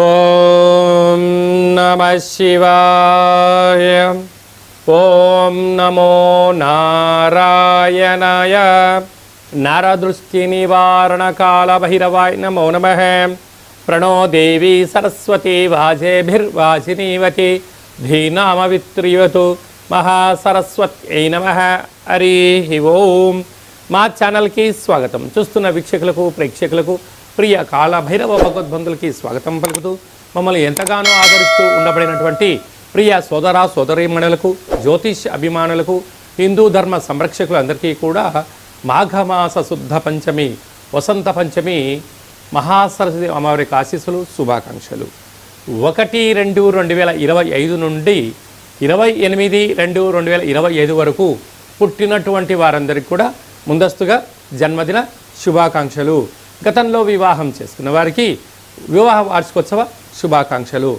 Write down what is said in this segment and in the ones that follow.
ఓం నమః శివాయ. ఓం నమో నారాయణాయ. నరదృష్టి నివారణ కాల భైరవాయ నమో నమః. ప్రణో దేవి సరస్వతి వాజేభిర్వాజినీవతి ధీనామవిత్రియతు మహాసరస్వత్యై నమః. హరి ఓం. మా ఛానల్కి స్వాగతం. చూస్తున్న వీక్షకులకు ప్రేక్షకులకు ప్రియ కాళభైరవ భగవద్బంధులకి స్వాగతం పలుకుతూ మమ్మల్ని ఎంతగానో ఆదరిస్తూ ఉండబడినటువంటి ప్రియ సోదర సోదరీమణులకు, జ్యోతిష్ అభిమానులకు, హిందూ ధర్మ సంరక్షకులందరికీ కూడా మాఘమాస శుద్ధ పంచమి, వసంత పంచమి మహాసరస్వతి అమ్మవారికి ఆశీస్సులు, శుభాకాంక్షలు. 1-2-2025 నుండి 28-2-2025 వరకు పుట్టినటువంటి వారందరికీ కూడా ముందస్తుగా జన్మదిన శుభాకాంక్షలు. గతంలో వివాహం చేసుకున్న వారికి వివాహ వార్షికోత్సవ శుభాకాంక్షలు.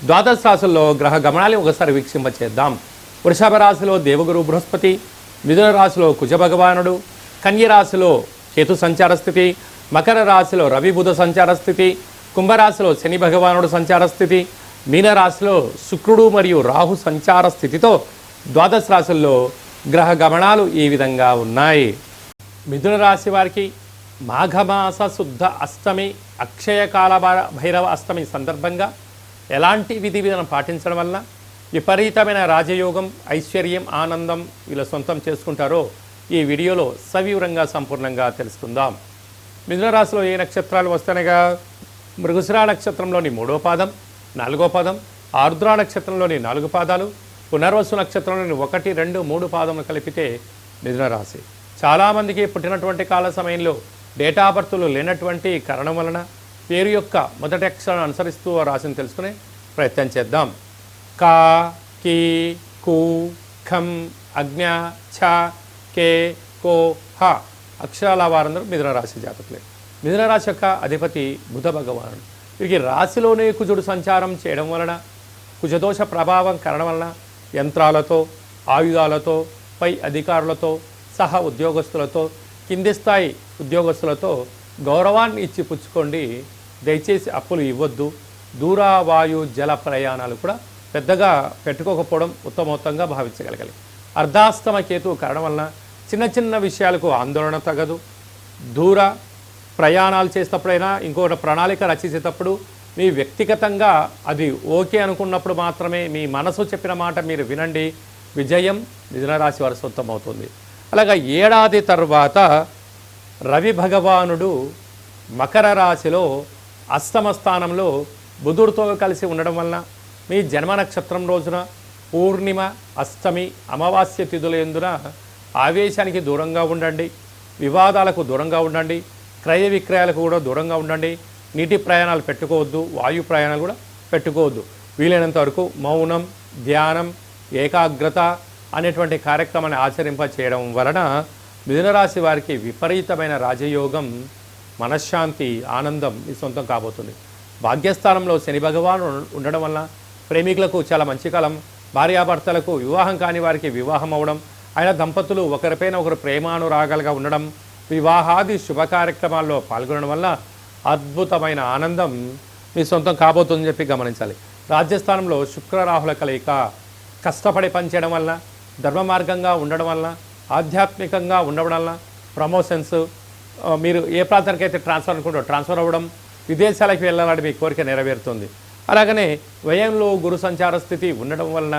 ద్వాదశ రాశుల్లో గ్రహ గమనాలు ఒకసారి వీక్షింపచేద్దాం. వృషభ రాశిలో దేవగురు బృహస్పతి, మిథున రాశిలో కుజ భగవానుడు, కన్య రాశిలో కేతు సంచార స్థితి, మకర రాశిలో రవి బుధ సంచార స్థితి, కుంభరాశిలో శని భగవానుడు సంచార స్థితి, మీనరాశిలో శుక్రుడు మరియు రాహు సంచార స్థితితో ద్వాదశ రాశుల్లో గ్రహ గమనాలు ఈ విధంగా ఉన్నాయి. మిథున రాశి వారికి మాఘమాస శుద్ధ అష్టమి, అక్షయకాల భైరవ అష్టమి సందర్భంగా ఎలాంటి విధి విధానం పాటించడం వల్ల విపరీతమైన రాజయోగం, ఐశ్వర్యం, ఆనందం వీళ్ళ సొంతం చేసుకుంటారో ఈ వీడియోలో సవివరంగా సంపూర్ణంగా తెలుసుకుందాం. మిథున రాశిలో ఏ నక్షత్రాలు వస్తానగా మృగశిర నక్షత్రంలోని 3వ పాదం, 4వ పాదం, ఆరుద్ర నక్షత్రంలోని 4 పాదాలు, పునర్వసు నక్షత్రంలోని 1, 2, 3 పాదములు కలిపితే మిథున రాశి. చాలామందికి పుట్టినటువంటి కాల సమయంలో డేటా బర్తులు లేనటువంటి కారణం వలన పేరు యొక్క మొదటి అక్షరాన్ని అనుసరిస్తూ ఆ రాశిని తెలుసుకునే ప్రయత్నం చేద్దాం. కా, కీ, కు, ఖం, అజ్ఞ, ఛ, కే, కో, హ అక్షరాల వారందరూ మిథున రాశి జాతకులే. మిథున రాశి యొక్క అధిపతి బుధ భగవానుడు. వీరికి రాశిలోనే కుజుడు సంచారం చేయడం వలన, కుజదోష ప్రభావం కారణం వలన యంత్రాలతో, ఆయుధాలతో, పై అధికారులతో, సహా ఉద్యోగస్తులతో, కింది స్థాయి ఉద్యోగస్తులతో గౌరవాన్ని ఇచ్చి పుచ్చుకోండి. దయచేసి అప్పులు ఇవ్వద్దు. దూర వాయు జల ప్రయాణాలు కూడా పెద్దగా పెట్టుకోకపోవడం ఉత్తమోత్తంగా భావించగలగాలి. అర్ధాస్తమ కేతు కారణం వలన చిన్న చిన్న విషయాలకు ఆందోళన తగదు. దూర ప్రయాణాలు చేసేటప్పుడైనా ఇంకొక ప్రణాళిక రచించేటప్పుడు మీ వ్యక్తిగతంగా అది ఓకే అనుకున్నప్పుడు మాత్రమే మీ మనసు చెప్పిన మాట మీరు వినండి. విజయం మిథున రాశి వారి సొంతం అవుతుంది. అలాగా ఏడాది తర్వాత రవి భగవానుడు మకర రాశిలో అష్టమ స్థానంలో బుధుడితో కలిసి ఉండడం వలన మీ జన్మ నక్షత్రం రోజున పూర్ణిమ, అష్టమి, అమావాస్య తిథుల యందున ఆవేశానికి దూరంగా ఉండండి, వివాదాలకు దూరంగా ఉండండి, క్రయ విక్రయాలకు కూడా దూరంగా ఉండండి. నీటి ప్రయాణాలు పెట్టుకోవద్దు, వాయు ప్రయాణాలు కూడా పెట్టుకోవద్దు. వీలైనంత వరకు మౌనం, ధ్యానం, ఏకాగ్రత అనేటువంటి కార్యక్రమాన్ని ఆచరింప చేయడం వలన మిథున రాశి వారికి విపరీతమైన రాజయోగం, మనశ్శాంతి, ఆనందం మీ సొంతం కాబోతుంది. భాగ్యస్థానంలో శని భగవాను ఉండడం వలన ప్రేమికులకు చాలా మంచి కాలం. భార్యాభర్తలకు వివాహం కాని వారికి వివాహం అవ్వడం, ఆయన దంపతులు ఒకరిపైన ఒకరు ప్రేమానురాగాలుగా ఉండడం, వివాహాది శుభ కార్యక్రమాల్లో పాల్గొనడం వల్ల అద్భుతమైన ఆనందం మీ సొంతం కాబోతుందని చెప్పి గమనించాలి. రాజ్యస్థానంలో శుక్రరాహుల కలయిక కష్టపడి పనిచేయడం వల్ల, ధర్మ మార్గంగా ఉండడం వల్ల, ఆధ్యాత్మికంగా ఉండడం వల్ల ప్రమోషన్స్, మీరు ఏ ప్రాంతానికైతే ట్రాన్స్ఫర్ అనుకుంటారో ట్రాన్స్ఫర్ అవ్వడం, విదేశాలకు వెళ్ళాలని మీ కోరిక నెరవేరుతుంది. అలాగనే వ్యయంలో గురు సంచార స్థితి ఉండడం వలన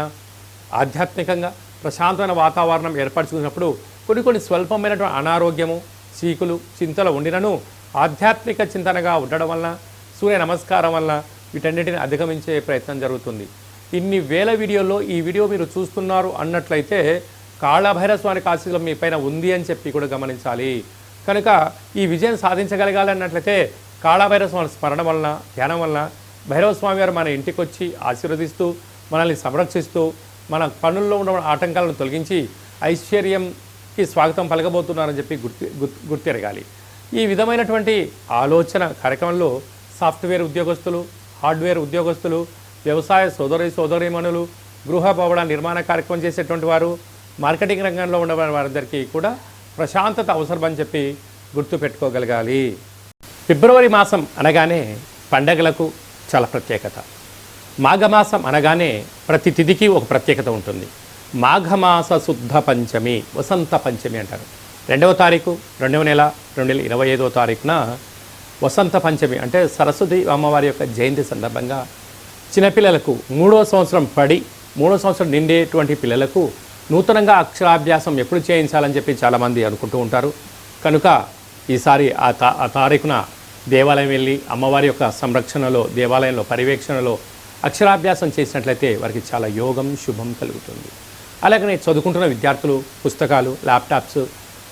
ఆధ్యాత్మికంగా ప్రశాంతమైన వాతావరణం ఏర్పరచుకున్నప్పుడు కొన్ని స్వల్పమైనటువంటి అనారోగ్యము, చీకులు, చింతలు ఉండినను ఆధ్యాత్మిక చింతనగా ఉండడం వలన, సూర్య నమస్కారం వలన వీటన్నిటిని అధిగమించే ప్రయత్నం జరుగుతుంది. ఇన్ని వేల వీడియోల్లో ఈ వీడియో మీరు చూస్తున్నారు అన్నట్లయితే కాళభైరవ స్వామికి ఆశీస్సులు మీ పైన ఉంది అని చెప్పి కూడా గమనించాలి. కనుక ఈ విజయం సాధించగలగాలి అన్నట్లయితే కాళభైరవ స్వామి స్మరణ వలన, ధ్యానం వలన భైరవ స్వామి వారు మన ఇంటికి వచ్చి ఆశీర్వదిస్తూ, మనల్ని సంరక్షిస్తూ, మన పనుల్లో ఉన్న ఆటంకాలను తొలగించి ఐశ్వర్యంకి స్వాగతం పలకబోతున్నారని చెప్పి గుర్తెరగాలి. ఈ విధమైనటువంటి ఆలోచన కార్యక్రమంలో సాఫ్ట్వేర్ ఉద్యోగస్తులు, హార్డ్వేర్ ఉద్యోగస్తులు, వ్యవసాయ సోదరీమణులు, గృహ భవన నిర్మాణ కార్యక్రమం చేసేటువంటి వారు, మార్కెటింగ్ రంగంలో ఉన్న వారందరికీ కూడా ప్రశాంతత అవసరమని చెప్పి గుర్తుపెట్టుకోగలగాలి. ఫిబ్రవరి మాసం అనగానే పండగలకు, చాలా ప్రత్యేకత. మాఘమాసం అనగానే ప్రతి తిథికి ఒక ప్రత్యేకత ఉంటుంది. మాఘమాస శుద్ధ పంచమి, వసంత పంచమి అంటారు. 2వ తారీఖు 2వ నెల 2025వ తారీఖున వసంత పంచమి అంటే సరస్వతి అమ్మవారి యొక్క జయంతి సందర్భంగా చిన్నపిల్లలకు 3వ సంవత్సరం పడి 3వ సంవత్సరం నిండేటువంటి పిల్లలకు నూతనంగా అక్షరాభ్యాసం ఎప్పుడు చేయించాలని చెప్పి చాలామంది అనుకుంటూ ఉంటారు. కనుక ఈసారి ఆ తారీఖున దేవాలయం వెళ్ళి అమ్మవారి యొక్క సంరక్షణలో, దేవాలయంలో పర్యవేక్షణలో అక్షరాభ్యాసం చేసినట్లయితే వారికి చాలా యోగం, శుభం కలుగుతుంది. అలాగనే చదువుకుంటున్న విద్యార్థులు పుస్తకాలు, ల్యాప్టాప్స్,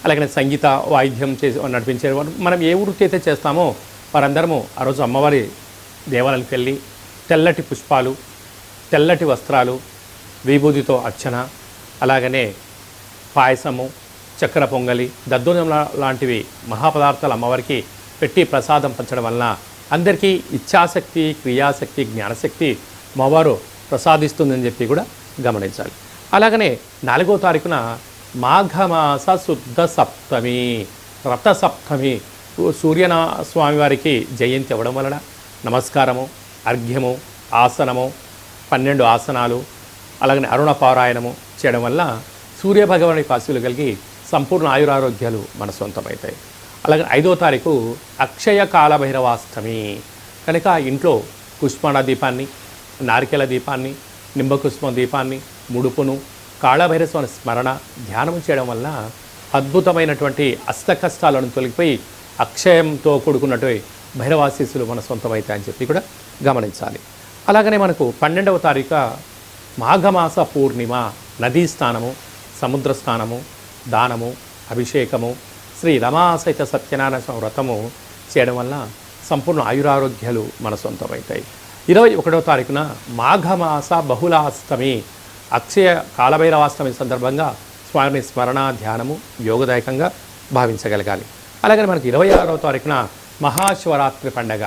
అలాగనే సంగీత వాయిద్యం చేసి నడిపించే మనం ఏ వృత్తి అయితే చేస్తామో వారందరము ఆ రోజు అమ్మవారి దేవాలయానికి వెళ్ళి తెల్లటి పుష్పాలు, తెల్లటి వస్త్రాలు, విభూతితో అర్చన, అలాగనే పాయసము, చక్కెర పొంగలి, దద్దోజనం లాంటివి మహాపదార్థాలు అమ్మవారికి పెట్టి ప్రసాదం పంచడం వలన అందరికీ ఇచ్ఛాశక్తి, క్రియాశక్తి, జ్ఞానశక్తి అమ్మవారు ప్రసాదిస్తుందని చెప్పి కూడా గమనించాలి. అలాగనే 4వ తారీఖున మాఘమాస శుద్ధ సప్తమి, రథ సప్తమి, స్వామివారికి జయంతి అవ్వడం వలన నమస్కారము, అర్ఘ్యము, ఆసనము, 12 ఆసనాలు, అలాగనే అరుణ పారాయణము చేయడం వల్ల సూర్యభగవాని ఆశీస్సులు కలిగి సంపూర్ణ ఆయురారోగ్యాలు మన సొంతమవుతాయి. అలాగే 5వ తారీఖు అక్షయ కాలభైరవాష్టమి కనుక ఇంట్లో పుష్పాణ దీపాన్ని, నారికెల దీపాన్ని, నింబకుష్మ దీపాన్ని, ముడుపును, కాళభైరస్వామి స్మరణ, ధ్యానం చేయడం వల్ల అద్భుతమైనటువంటి అష్ట కష్టాలను తొలగిపోయి అక్షయంతో కూడుకున్నటువంటి భైరవాశీస్సులు మన సొంతమవుతాయని చెప్పి కూడా గమనించాలి. అలాగనే మనకు 12వ తారీఖు మాఘమాస పూర్ణిమ, నదీ స్నానము, సముద్ర స్నానము, దానము, అభిషేకము, శ్రీ రమాసహిత సత్యనారాయణ స్వామి వ్రతము చేయడం వల్ల సంపూర్ణ ఆయురారోగ్యాలు మన సొంతమవుతాయి. 21వ తారీఖున మాఘమాస బహుళాష్టమి, అక్షయ కాలభైరవాష్టమి సందర్భంగా స్వామిని స్మరణ, ధ్యానము యోగదాయకంగా భావించగలగాలి. అలాగే మనకి 26వ తారీఖున మహాశివరాత్రి పండగ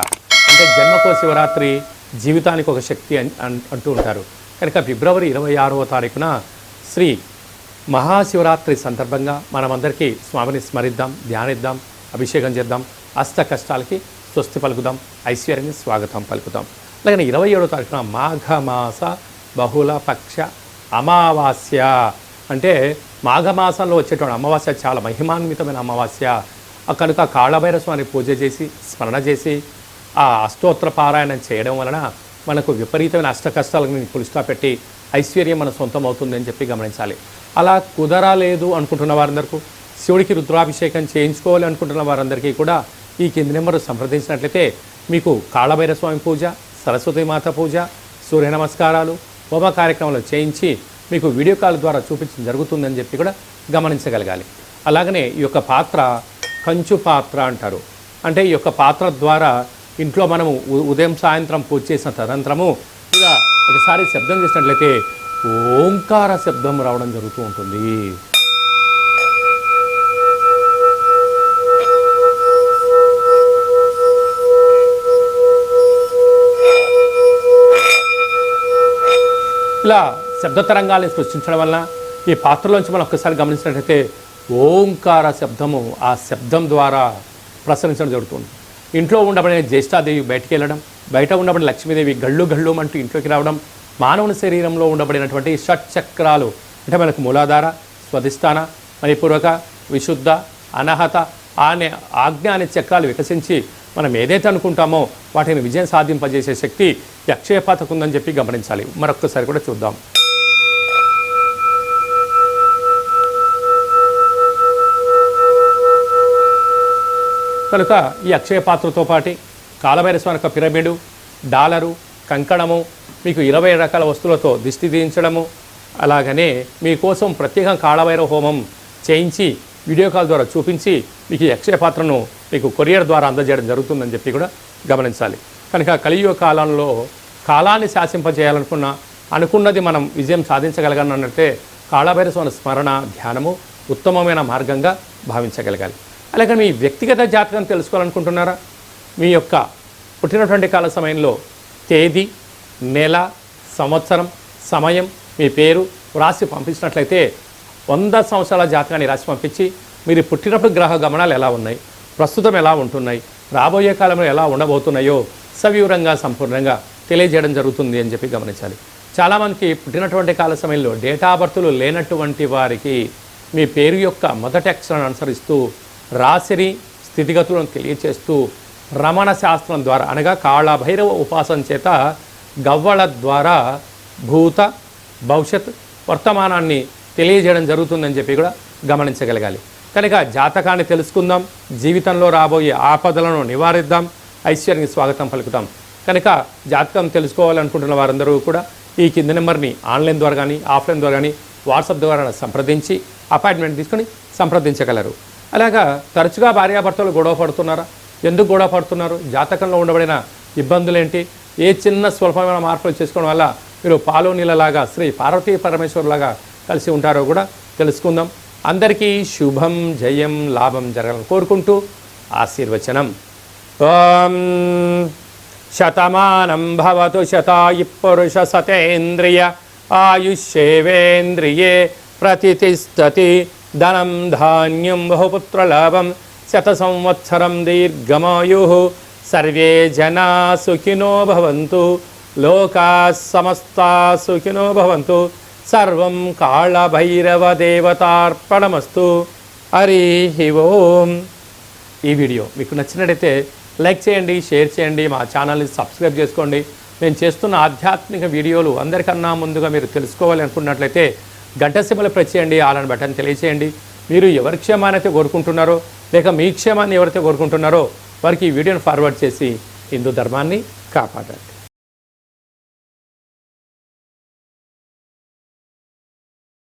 అంటే జన్మకో శివరాత్రి, జీవితానికి ఒక శక్తి అంటూ ఉంటారు. కనుక ఫిబ్రవరి 26వ తారీఖున శ్రీ మహాశివరాత్రి సందర్భంగా మనమందరికీ స్వామిని స్మరిద్దాం, ధ్యానిద్దాం, అభిషేకం చేద్దాం, అష్ట కష్టాలకి స్వస్తి పలుకుదాం, ఐశ్వర్యాన్ని స్వాగతం పలుకుదాం. అలాగే 27వ తారీఖున మాఘమాస బహుళ పక్ష అమావాస్య అంటే మాఘమాసంలో వచ్చేటువంటి అమావాస్య చాలా మహిమాన్వితమైన అమావాస్య. కనుక కాళభైరవ స్వామిని పూజ చేసి స్మరణ చేసి ఆ అష్టోత్తర పారాయణం చేయడం వలన మనకు విపరీతమైన అష్ట కష్టాలను పులిస్తా పెట్టి ఐశ్వర్యం మన సొంతం అవుతుందని చెప్పి గమనించాలి. అలా కుదరలేదు అనుకుంటున్న వారందరికీ, శివుడికి రుద్రాభిషేకం చేయించుకోవాలి అనుకుంటున్న వారందరికీ కూడా ఈ కింది నెంబరు సంప్రదించినట్లయితే మీకు కాళభైరవ స్వామి పూజ, సరస్వతీమాత పూజ, సూర్య నమస్కారాలు, హోమ కార్యక్రమాలు చేయించి మీకు వీడియో కాల్ ద్వారా చూపించడం జరుగుతుందని చెప్పి కూడా గమనించగలగాలి. అలాగనే ఈ యొక్క పాత్ర కంచు పాత్ర అంటారు. అంటే ఈ యొక్క పాత్ర ద్వారా ఇంట్లో మనము ఉదయం సాయంత్రం పూజ చేసిన తదనంతరము ఇలా ఒకసారి శబ్దం చేసినట్లయితే ఓంకార శబ్దం రావడం జరుగుతూ ఉంటుంది. ఇలా శబ్ద తరంగాల్ని సృష్టించడం వల్ల ఈ పాత్రలోంచి మనం ఒక్కసారి గమనించినట్లయితే ఓంకార శబ్దము ఆ శబ్దం ద్వారా ప్రసరించడం జరుగుతుంది. ఇంట్లో ఉండబడిన జ్యేష్ఠాదేవి బయటికి వెళ్ళడం, బయట ఉండబడిన లక్ష్మీదేవి గళ్ళు గళ్ళు అంటూ ఇంట్లోకి రావడం, మానవుని శరీరంలో ఉండబడినటువంటి షట్చక్రాలు అంటే మనకు మూలాధార, స్వధిష్టాన, మణిపూర్వక, విశుద్ధ, అనహత అనే ఆజ్ఞ అనే చక్రాలు వికసించి మనం ఏదైతే అనుకుంటామో వాటిని విజయం సాధింపజేసే శక్తి ఈ అక్షయ పాత్రకు ఉందని చెప్పి గమనించాలి. మరొక్కసారి కూడా చూద్దాం. కనుక ఈ అక్షయ పాత్రతో పాటు కాళభైరవ స్వామి యొక్క పిరమిడు, డాలరు, కంకణము, మీకు 20 రకాల వస్తువులతో దిష్టి తీయించడము, అలాగనే మీకోసం ప్రత్యేకంగా కాళభైరవ హోమం చేయించి వీడియో కాల్ ద్వారా చూపించి మీకు ఈ అక్షయ పాత్రను మీకు కొరియర్ ద్వారా అందజేయడం జరుగుతుందని చెప్పి కూడా గమనించాలి. కనుక కలియుగ కాలంలో కాలాన్ని అనుకున్నది మనం విజయం సాధించగలగాలంటే కాళభైరవ స్వామి స్మరణ, ధ్యానము ఉత్తమమైన మార్గంగా భావించగలగాలి. అలాగే మీ వ్యక్తిగత జాతకం తెలుసుకోవాలనుకుంటున్నారా? మీ యొక్క పుట్టినటువంటి కాల సమయంలో తేదీ, నెల, సంవత్సరం, సమయం, మీ పేరు రాసి పంపించినట్లయితే 100 సంవత్సరాల జాతకాన్ని రాసి పంపించి మీరు పుట్టినప్పుడు గ్రహ గమనాలు ఎలా ఉన్నాయి, ప్రస్తుతం ఎలా ఉంటున్నాయి, రాబోయే కాలంలో ఎలా ఉండబోతున్నాయో సవివరంగా సంపూర్ణంగా తెలియజేయడం జరుగుతుంది అని చెప్పి గమనించాలి. చాలామందికి పుట్టినటువంటి కాల సమయంలో డేటా బర్తులు లేనటువంటి వారికి మీ పేరు యొక్క మొదటి అక్షరాన్ని అనుసరిస్తూ రాశిని స్థితిగతులను తెలియచేస్తూ రమణ శాస్త్రం ద్వారా అనగా కాళభైరవ ఉపాసన చేత గవ్వల ద్వారా భూత భవిష్యత్ వర్తమానాన్ని తెలియజేయడం జరుగుతుందని చెప్పి కూడా గమనించగలగాలి. కనుక జాతకాన్ని తెలుసుకుందాం, జీవితంలో రాబోయే ఆపదలను నివారిద్దాం, ఐశ్వర్యానికి స్వాగతం పలుకుతాం. కనుక జాతకం తెలుసుకోవాలనుకుంటున్న వారందరూ కూడా ఈ కింది నెంబర్ని ఆన్లైన్ ద్వారా కానీ ఆఫ్లైన్ ద్వారా కానీ వాట్సాప్ ద్వారా సంప్రదించి అపాయింట్మెంట్ తీసుకొని సంప్రదించగలరు. అలాగా తరచుగా భార్యాభర్తలు గొడవ పడుతున్నారా? ఎందుకు గొడవ పడుతున్నారు? జాతకంలో ఉండబడిన ఇబ్బందులు ఏంటి? ఏ చిన్న స్వల్పమైన మార్పులు చేసుకోవడం వల్ల మీరు పాలు నీళ్ళలాగా శ్రీ పార్వతీ పరమేశ్వరులాగా కలిసి ఉంటారో కూడా తెలుసుకుందాం. అందరికీ శుభం, జయం, లాభం జరగాలని కోరుకుంటూ ఆశీర్వచనం. ఓం శతమానం భవతు శతాయు పురుష సతేంద్రియ ఆయుష్యేవేంద్రియే ప్రతిష్టతి ధనం ధాన్యం బహుపుత్రలాభం శత సంవత్సరం దీర్ఘమాయు సర్వే జనా సుఖినో భవంతు లోకా సమస్తా సుఖినో భవంతు సర్వం కాళభైరవ దేవతార్పణమస్తు. హరి ఓం. ఈ వీడియో మీకు నచ్చినట్టయితే లైక్ చేయండి, షేర్ చేయండి, మా ఛానల్ని సబ్స్క్రైబ్ చేసుకోండి. నేను చేస్తున్న ఆధ్యాత్మిక వీడియోలు అందరికన్నా ముందుగా మీరు తెలుసుకోవాలి అనుకున్నట్లయితే గంట సింబల్ ప్రెస్ చేయండి, ఆల్ బటన్ తెలియచేయండి. మీరు ఎవరి క్షేమాన్ని అయితే కోరుకుంటున్నారో లేక మీ క్షేమాన్ని ఎవరైతే కోరుకుంటున్నారో వారికి ఈ వీడియోని ఫార్వర్డ్ చేసి హిందూ ధర్మాన్ని కాపాడండి.